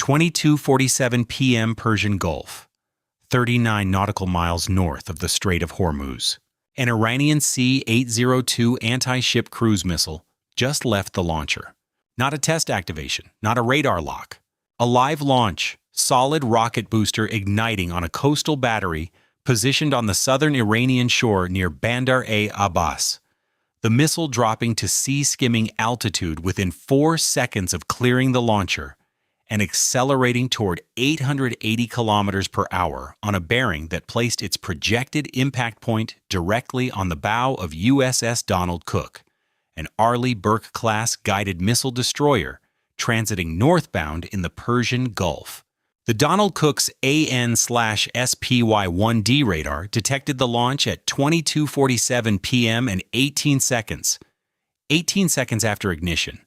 22:47 p.m. Persian Gulf, 39 nautical miles north of the Strait of Hormuz. An Iranian C-802 anti-ship cruise missile just left the launcher. Not a test activation, not a radar lock. A live launch, solid rocket booster igniting on a coastal battery positioned on the southern Iranian shore near Bandar-e Abbas. The missile dropping to sea-skimming altitude within 4 seconds of clearing the launcher and accelerating toward 880 kilometers per hour on a bearing that placed its projected impact point directly on the bow of USS Donald Cook, an Arleigh Burke-class guided missile destroyer transiting northbound in the Persian Gulf. The Donald Cook's AN/SPY-1D radar detected the launch at 22:47 p.m. and 18 seconds. 18 seconds after ignition.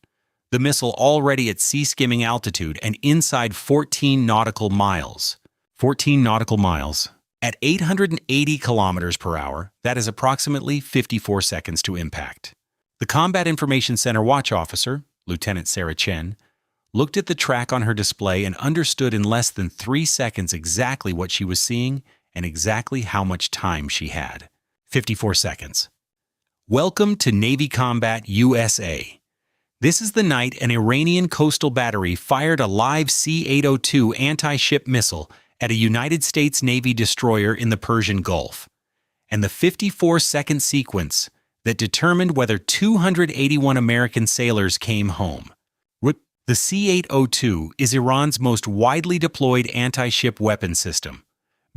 The missile already at sea-skimming altitude and inside 14 nautical miles. 14 nautical miles. At 880 kilometers per hour, that is approximately 54 seconds to impact. The Combat Information Center Watch Officer, Lieutenant Sarah Chen, looked at the track on her display and understood in less than 3 seconds exactly what she was seeing and exactly how much time she had. 54 seconds. Welcome to Navy Combat USA. This is the night an Iranian coastal battery fired a live C-802 anti-ship missile at a United States Navy destroyer in the Persian Gulf, and the 54-second sequence that determined whether 281 American sailors came home. The C-802 is Iran's most widely deployed anti-ship weapon system.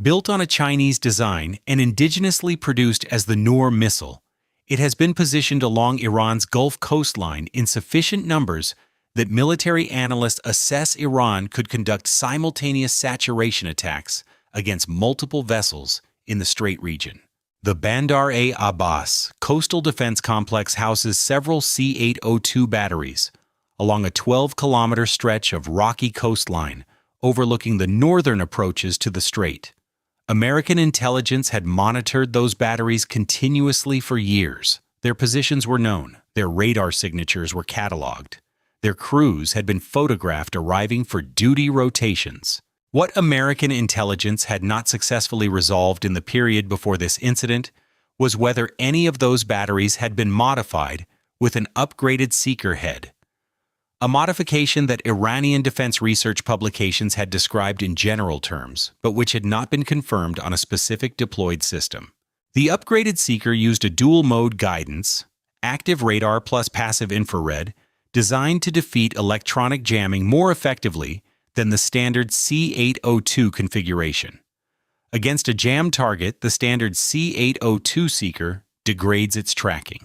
Built on a Chinese design and indigenously produced as the Noor missile, it has been positioned along Iran's Gulf coastline in sufficient numbers that military analysts assess Iran could conduct simultaneous saturation attacks against multiple vessels in the Strait region. The Bandar-e Abbas coastal defense complex houses several C-802 batteries, along a 12-kilometer stretch of rocky coastline overlooking the northern approaches to the Strait. American intelligence had monitored those batteries continuously for years. Their positions were known, their radar signatures were cataloged, their crews had been photographed arriving for duty rotations. What American intelligence had not successfully resolved in the period before this incident was whether any of those batteries had been modified with an upgraded seeker head, a modification that Iranian defense research publications had described in general terms, but which had not been confirmed on a specific deployed system. The upgraded seeker used a dual-mode guidance, active radar plus passive infrared, designed to defeat electronic jamming more effectively than the standard C-802 configuration. Against a jammed target, the standard C-802 seeker degrades its tracking.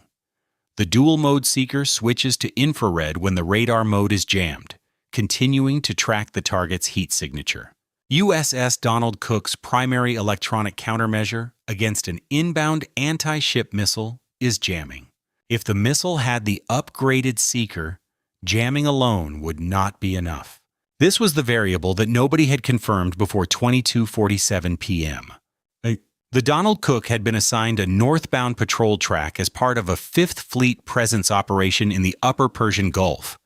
The dual-mode seeker switches to infrared when the radar mode is jammed, continuing to track the target's heat signature. USS Donald Cook's primary electronic countermeasure against an inbound anti-ship missile is jamming. If the missile had the upgraded seeker, jamming alone would not be enough. This was the variable that nobody had confirmed before 22:47 p.m. The Donald Cook had been assigned a northbound patrol track as part of a Fifth Fleet presence operation in the upper Persian Gulf,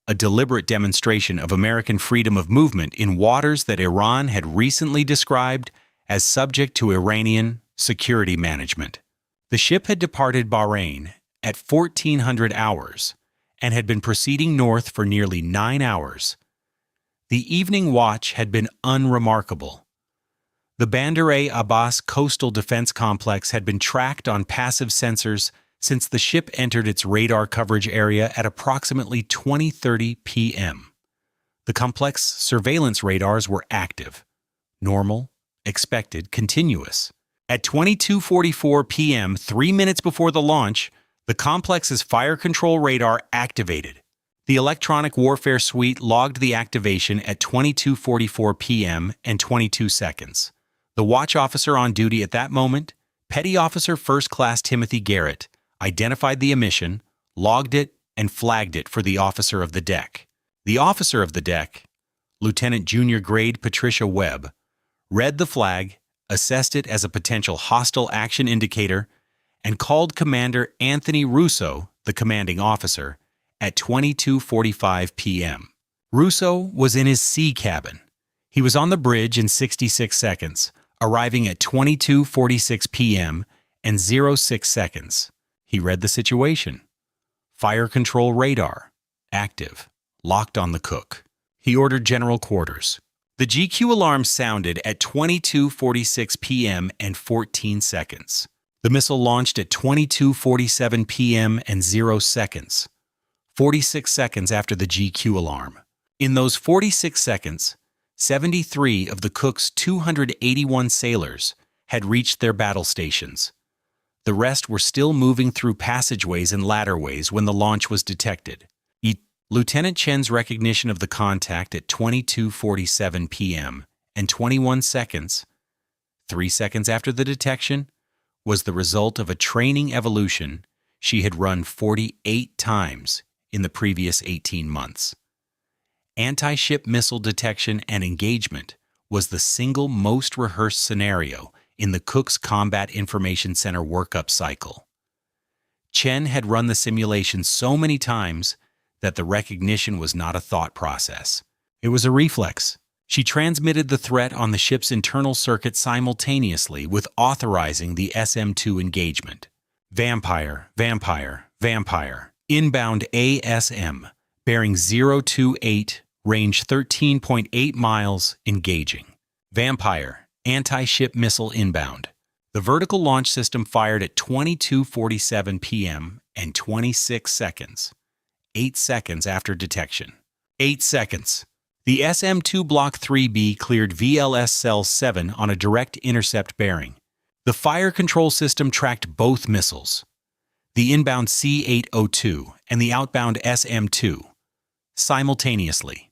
a deliberate demonstration of American freedom of movement in waters that Iran had recently described as subject to Iranian security management. The ship had departed Bahrain at 1400 hours and had been proceeding north for nearly 9 hours. The evening watch had been unremarkable. The Bandar-e Abbas coastal defense complex had been tracked on passive sensors since the ship entered its radar coverage area at approximately 20:30 p.m. The complex surveillance radars were active, normal, expected, continuous. At 22:44 p.m., 3 minutes before the launch, the complex's fire control radar activated. The electronic warfare suite logged the activation at 22:44 p.m. and 22 seconds. The watch officer on duty at that moment, Petty Officer First Class Timothy Garrett, identified the emission, logged it, and flagged it for the officer of the deck. The officer of the deck, Lieutenant Junior Grade Patricia Webb, read the flag, assessed it as a potential hostile action indicator, and called Commander Anthony Russo, the commanding officer, at 22:45 p.m. Russo was in his sea cabin. He was on the bridge in 66 seconds, arriving at 22:46 p.m. and 06 seconds. He read the situation. Fire control radar, active, locked on the Cook. He ordered general quarters. The GQ alarm sounded at 22:46 p.m. and 14 seconds. The missile launched at 22:47 p.m. and 0 seconds, 46 seconds after the GQ alarm. In those 46 seconds, 73 of the Cook's 281 sailors had reached their battle stations. The rest were still moving through passageways and ladderways when the launch was detected. Lieutenant Chen's recognition of the contact at 22:47 p.m. and 21 seconds, 3 seconds after the detection, was the result of a training evolution she had run 48 times in the previous 18 months. Anti-ship missile detection and engagement was the single most rehearsed scenario in the Cook's Combat Information Center workup cycle. Chen had run the simulation so many times that the recognition was not a thought process. It was a reflex. She transmitted the threat on the ship's internal circuit simultaneously with authorizing the SM-2 engagement. Vampire, vampire, vampire. Inbound ASM, bearing 028, range 13.8 miles, engaging. Vampire, anti-ship missile inbound. The vertical launch system fired at 22:47 p.m. and 26 seconds. 8 seconds after detection. 8 seconds. The SM-2 Block 3B cleared VLS Cell 7 on a direct intercept bearing. The fire control system tracked both missiles, the inbound C-802 and the outbound SM-2, simultaneously.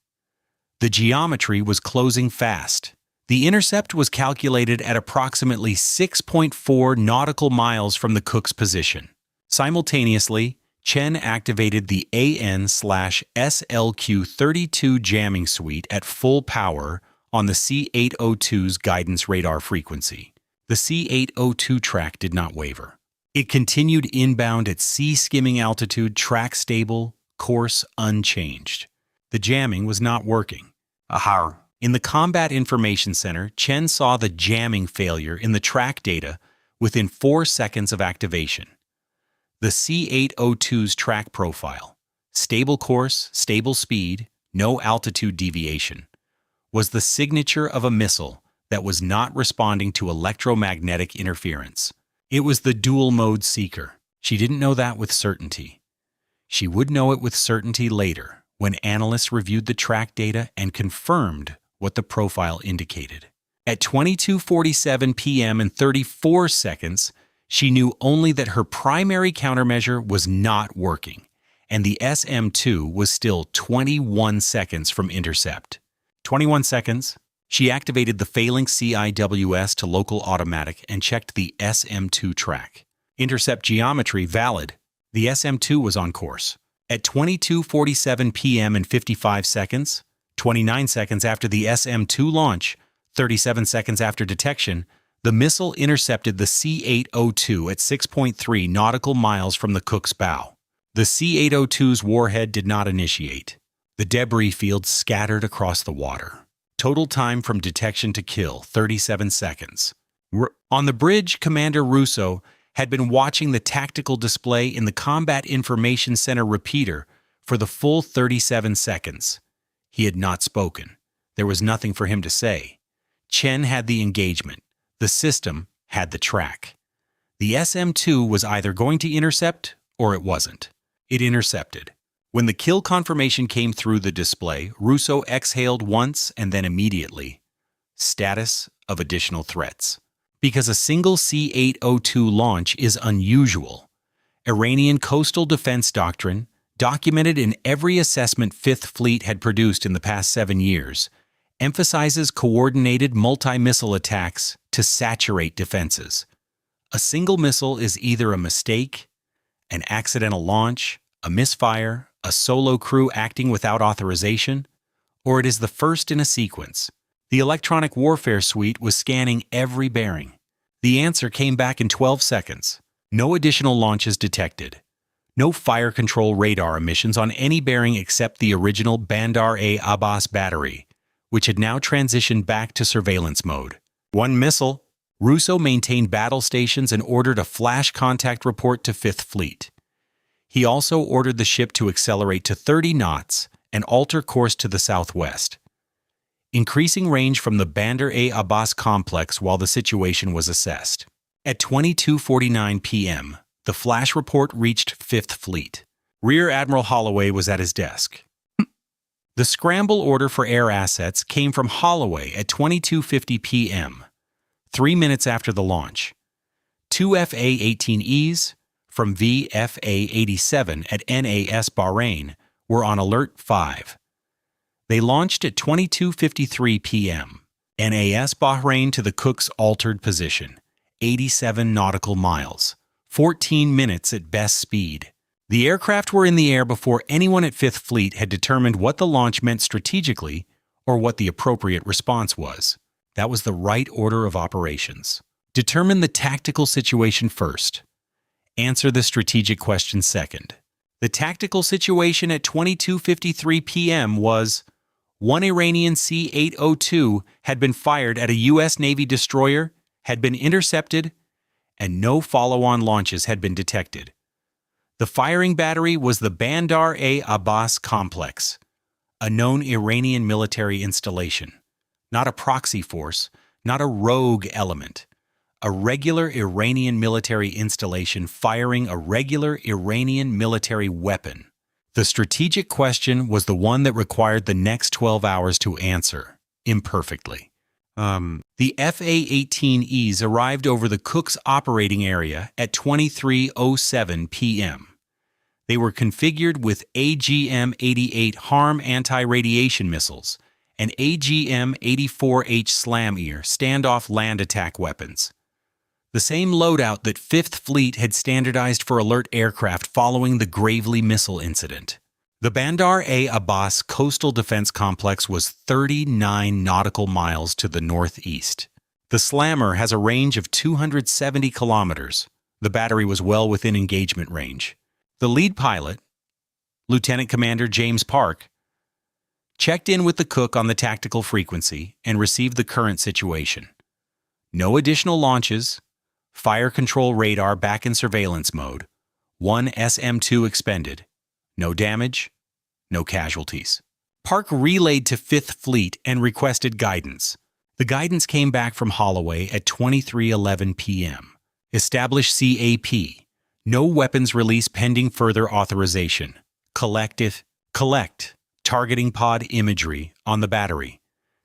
The geometry was closing fast. The intercept was calculated at approximately 6.4 nautical miles from the Cook's position. Simultaneously, Chen activated the AN/SLQ-32 jamming suite at full power on the C-802's guidance radar frequency. The C-802 track did not waver. It continued inbound at sea-skimming altitude, track stable, course unchanged. The jamming was not working. Aha! In the Combat Information Center, Chen saw the jamming failure in the track data within 4 seconds of activation. The C-802's track profile, stable course, stable speed, no altitude deviation, was the signature of a missile that was not responding to electromagnetic interference. It was the dual-mode seeker. She didn't know that with certainty. She would know it with certainty later, when analysts reviewed the track data and confirmed what the profile indicated. At 22:47 p.m. and 34 seconds, she knew only that her primary countermeasure was not working, and the SM-2 was still 21 seconds from intercept. 21 seconds, she activated the failing CIWS to local automatic and checked the SM-2 track. Intercept geometry valid. The SM-2 was on course. At 22:47 p.m. and 55 seconds, 29 seconds after the SM-2 launch, 37 seconds after detection, the missile intercepted the C-802 at 6.3 nautical miles from the Cook's bow. The C-802's warhead did not initiate. The debris field scattered across the water. Total time from detection to kill, 37 seconds. On the bridge, Commander Russo had been watching the tactical display in the Combat Information Center repeater for the full 37 seconds. He had not spoken. There was nothing for him to say. Chen had the engagement. The system had the track. The SM-2 was either going to intercept or it wasn't. It intercepted. When the kill confirmation came through the display, Russo exhaled once and then immediately. Status of additional threats. Because a single C-802 launch is unusual, Iranian coastal defense doctrine, documented in every assessment Fifth Fleet had produced in the past 7 years, emphasizes coordinated multi-missile attacks to saturate defenses. A single missile is either a mistake, an accidental launch, a misfire, a solo crew acting without authorization, or it is the first in a sequence. The electronic warfare suite was scanning every bearing. The answer came back in 12 seconds. No additional launches detected. No fire control radar emissions on any bearing except the original Bandar-e Abbas battery, which had now transitioned back to surveillance mode. One missile. Russo maintained battle stations and ordered a flash contact report to Fifth Fleet. He also ordered the ship to accelerate to 30 knots and alter course to the southwest, increasing range from the Bandar-e Abbas complex while the situation was assessed. At 22:49 p.m., the flash report reached Fifth Fleet. Rear Admiral Holloway was at his desk. The scramble order for air assets came from Holloway at 22:50 p.m., 3 minutes after the launch. 2 FA-18Es from VFA-87 at NAS Bahrain were on Alert 5. They launched at 22:53 p.m. NAS Bahrain to the Cook's altered position, 87 nautical miles, 14 minutes at best speed. The aircraft were in the air before anyone at Fifth Fleet had determined what the launch meant strategically or what the appropriate response was. That was the right order of operations. Determine the tactical situation first. Answer the strategic question second. The tactical situation at 22:53 p.m. was: one Iranian C-802 had been fired at a U.S. Navy destroyer, had been intercepted, and no follow-on launches had been detected. The firing battery was the Bandar-e Abbas complex, a known Iranian military installation. Not a proxy force, not a rogue element. A regular Iranian military installation firing a regular Iranian military weapon. The strategic question was the one that required the next 12 hours to answer, imperfectly. The FA-18Es arrived over the Cook's operating area at 23:07 p.m. They were configured with AGM-88 HARM anti-radiation missiles and AGM-84H SLAM-ear standoff land attack weapons. The same loadout that Fifth Fleet had standardized for alert aircraft following the Gravely missile incident. The Bandar-e Abbas coastal defense complex was 39 nautical miles to the northeast. The Slammer has a range of 270 kilometers. The battery was well within engagement range. The lead pilot, Lieutenant Commander James Park, checked in with the Cook on the tactical frequency and received the current situation. No additional launches, fire control radar back in surveillance mode, 1 SM-2 expended, no damage, no casualties. Park relayed to Fifth Fleet and requested guidance. The guidance came back from Holloway at 23:11 p.m. Establish CAP. No weapons release pending further authorization. Collect targeting pod imagery on the battery.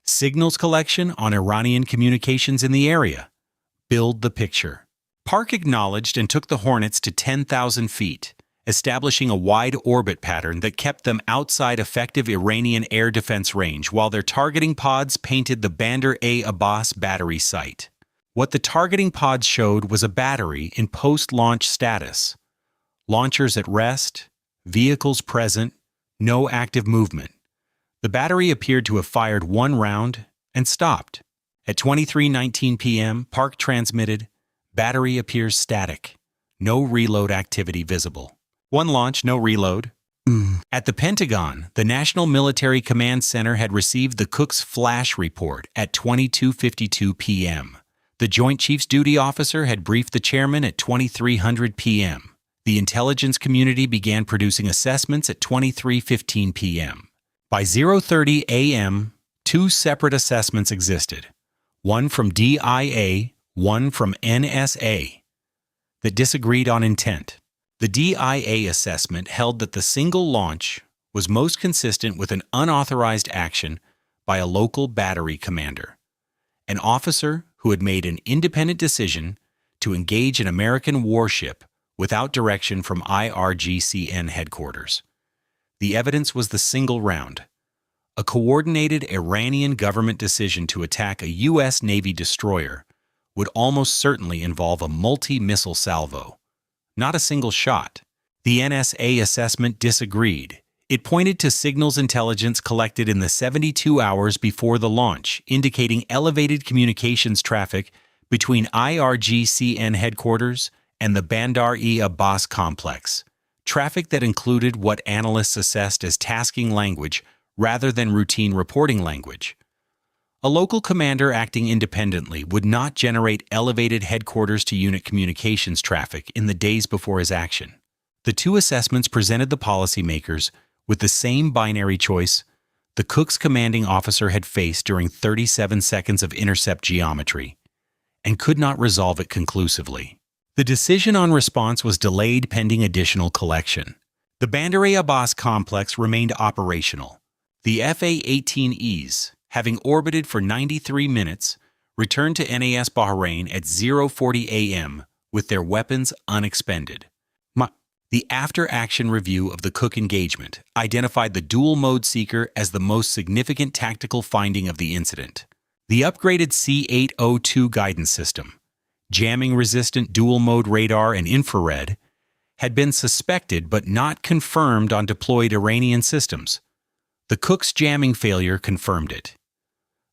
Signals collection on Iranian communications in the area. Build the picture. Park acknowledged and took the Hornets to 10,000 feet, establishing a wide orbit pattern that kept them outside effective Iranian air defense range while their targeting pods painted the Bandar-e Abbas battery site. What the targeting pods showed was a battery in post-launch status. Launchers at rest, vehicles present, no active movement. The battery appeared to have fired one round and stopped. At 23:19 p.m., Park transmitted, "Battery appears static. No reload activity visible." One launch, no reload. At the Pentagon, the National Military Command Center had received the Cook's flash report at 22:52 p.m. The Joint Chiefs Duty Officer had briefed the chairman at 2300 p.m. The intelligence community began producing assessments at 23:15 p.m. By 0:30 a.m., two separate assessments existed, one from DIA, one from NSA, that disagreed on intent. The DIA assessment held that the single launch was most consistent with an unauthorized action by a local battery commander, an officer who had made an independent decision to engage an American warship without direction from IRGCN headquarters. The evidence was the single round, a coordinated Iranian government decision to attack a U.S. Navy destroyer would almost certainly involve a multi-missile salvo, not a single shot. The NSA assessment disagreed. It pointed to signals intelligence collected in the 72 hours before the launch, indicating elevated communications traffic between IRGCN headquarters and the Bandar-e Abbas complex, traffic that included what analysts assessed as tasking language rather than routine reporting language. A local commander acting independently would not generate elevated headquarters-to-unit communications traffic in the days before his action. The two assessments presented the policymakers with the same binary choice the Cook's commanding officer had faced during 37 seconds of intercept geometry, and could not resolve it conclusively. The decision on response was delayed pending additional collection. The Bandar-e Abbas complex remained operational. The FA-18Es, having orbited for 93 minutes, returned to NAS Bahrain at 0:40 a.m. with their weapons unexpended. The after-action review of the Cook engagement identified the dual-mode seeker as the most significant tactical finding of the incident. The upgraded C-802 guidance system, jamming-resistant dual-mode radar and infrared, had been suspected but not confirmed on deployed Iranian systems. The Cook's jamming failure confirmed it.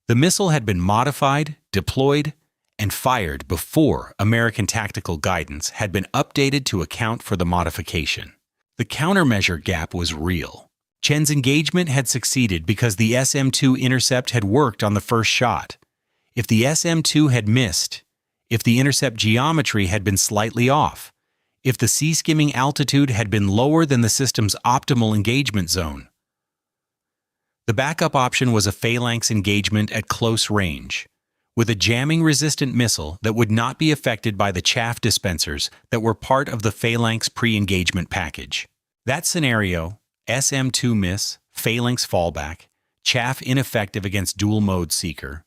The missile had been modified, deployed, and fired before American tactical guidance had been updated to account for the modification. The countermeasure gap was real. Chen's engagement had succeeded because the SM-2 intercept had worked on the first shot. If the SM-2 had missed, if the intercept geometry had been slightly off, if the sea skimming altitude had been lower than the system's optimal engagement zone, the backup option was a phalanx engagement at close range, with a jamming-resistant missile that would not be affected by the chaff dispensers that were part of the phalanx pre-engagement package. That scenario, SM-2 miss, phalanx fallback, chaff ineffective against dual-mode seeker,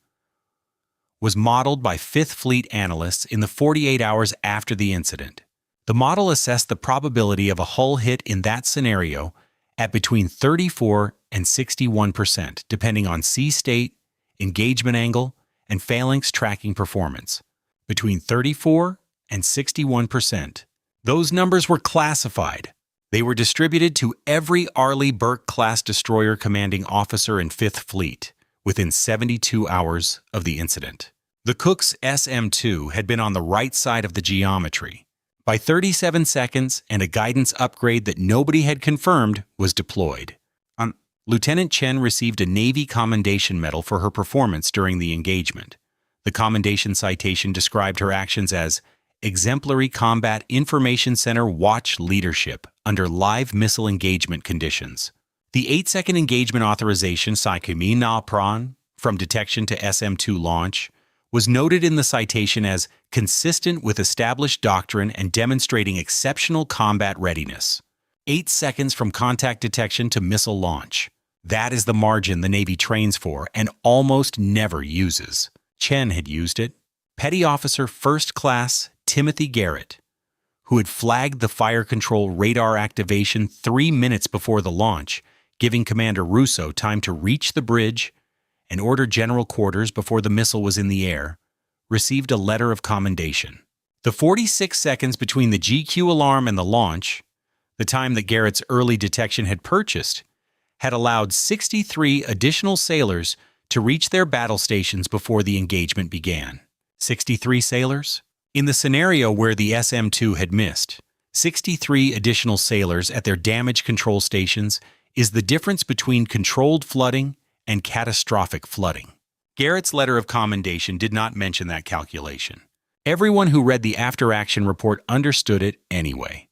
was modeled by Fifth Fleet analysts in the 48 hours after the incident. The model assessed the probability of a hull hit in that scenario at between 34 and 61%, depending on sea state, engagement angle, and phalanx tracking performance. Between 34 and 61%. Those numbers were classified. They were distributed to every Arleigh Burke-class destroyer commanding officer in Fifth Fleet within 72 hours of the incident. The Cook's SM-2 had been on the right side of the geometry. By 37 seconds, and a guidance upgrade that nobody had confirmed was deployed. Lieutenant Chen received a Navy Commendation Medal for her performance during the engagement. The commendation citation described her actions as exemplary combat information center watch leadership under live missile engagement conditions. The 8-second engagement authorization Saikumi Na Pran from detection to SM-2 launch was noted in the citation as consistent with established doctrine and demonstrating exceptional combat readiness. 8 seconds from contact detection to missile launch. That is the margin the Navy trains for and almost never uses. Chen had used it. Petty Officer First Class Timothy Garrett, who had flagged the fire control radar activation 3 minutes before the launch, giving Commander Russo time to reach the bridge and order general quarters before the missile was in the air, received a letter of commendation. The 46 seconds between the GQ alarm and the launch, the time that Garrett's early detection had purchased, had allowed 63 additional sailors to reach their battle stations before the engagement began. 63 sailors? In the scenario where the SM-2 had missed, 63 additional sailors at their damage control stations is the difference between controlled flooding and catastrophic flooding. Garrett's letter of commendation did not mention that calculation. Everyone who read the after-action report understood it anyway.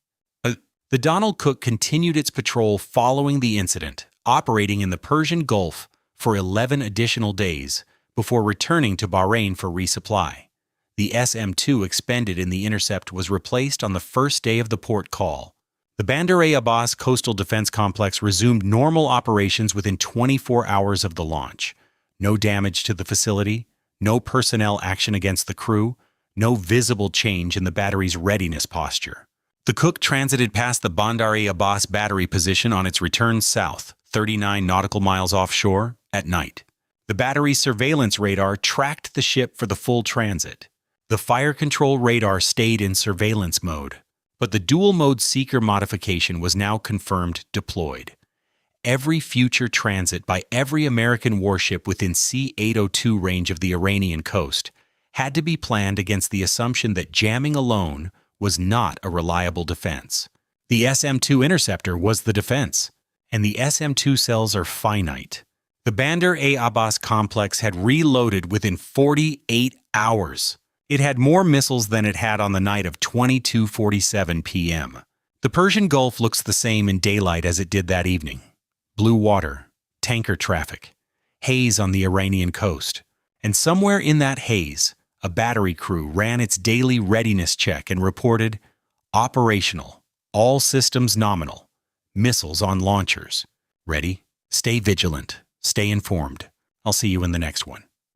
The Donald Cook continued its patrol following the incident, operating in the Persian Gulf for 11 additional days before returning to Bahrain for resupply. The SM-2 expended in the intercept was replaced on the first day of the port call. The Bandar-e Abbas Coastal Defense Complex resumed normal operations within 24 hours of the launch. No damage to the facility, no personnel action against the crew, no visible change in the battery's readiness posture. The Cook transited past the Bandar-e Abbas battery position on its return south, 39 nautical miles offshore, at night. The battery's surveillance radar tracked the ship for the full transit. The fire control radar stayed in surveillance mode, but the dual-mode seeker modification was now confirmed deployed. Every future transit by every American warship within C-802 range of the Iranian coast had to be planned against the assumption that jamming alone was not a reliable defense. The SM-2 interceptor was the defense, and the SM-2 cells are finite. The Bandar-e Abbas complex had reloaded within 48 hours. It had more missiles than it had on the night of 22:47 p.m. The Persian Gulf looks the same in daylight as it did that evening. Blue water, tanker traffic, haze on the Iranian coast. And somewhere in that haze, a battery crew ran its daily readiness check and reported, operational, all systems nominal, missiles on launchers. Ready? Stay vigilant. Stay informed. I'll see you in the next one.